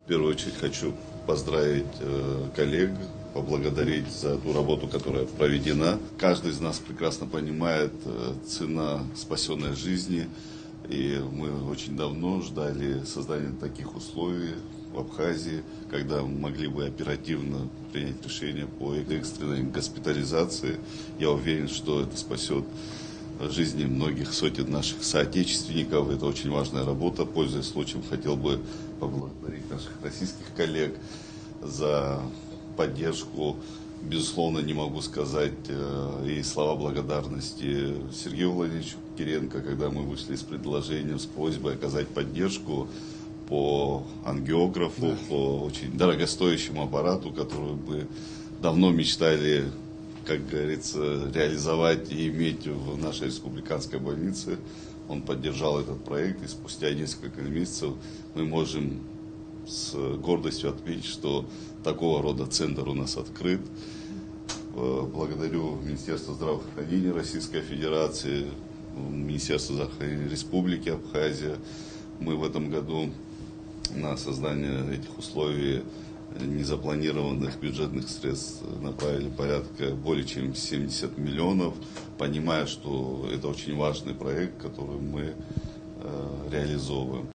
В первую очередь хочу поздравить коллег, поблагодарить за ту работу, которая проведена. Каждый из нас прекрасно понимает цена спасенной жизни, и мы очень давно ждали создания таких условий в Абхазии, когда мы могли бы оперативно принять решение по экстренной госпитализации. Я уверен, что это спасет жизни многих сотен наших соотечественников. Это очень важная работа. Пользуясь случаем, хотел бы поблагодарить наших российских коллег за поддержку. Безусловно, не могу сказать и слова благодарности Сергею Владимировичу Кириенко, когда мы вышли с предложением, с просьбой оказать поддержку по ангиографу, по очень дорогостоящему аппарату, который мы давно мечтали, как говорится, реализовать и иметь в нашей республиканской больнице. Он поддержал этот проект, и спустя несколько месяцев мы можем с гордостью отметить, что такого рода центр у нас открыт. Благодарю Министерство здравоохранения Российской Федерации, Министерство здравоохранения Республики Абхазия. Мы в этом году на создание этих условий незапланированных бюджетных средств направили порядка более чем 70 миллионов, понимая, что это очень важный проект, который мы реализовываем.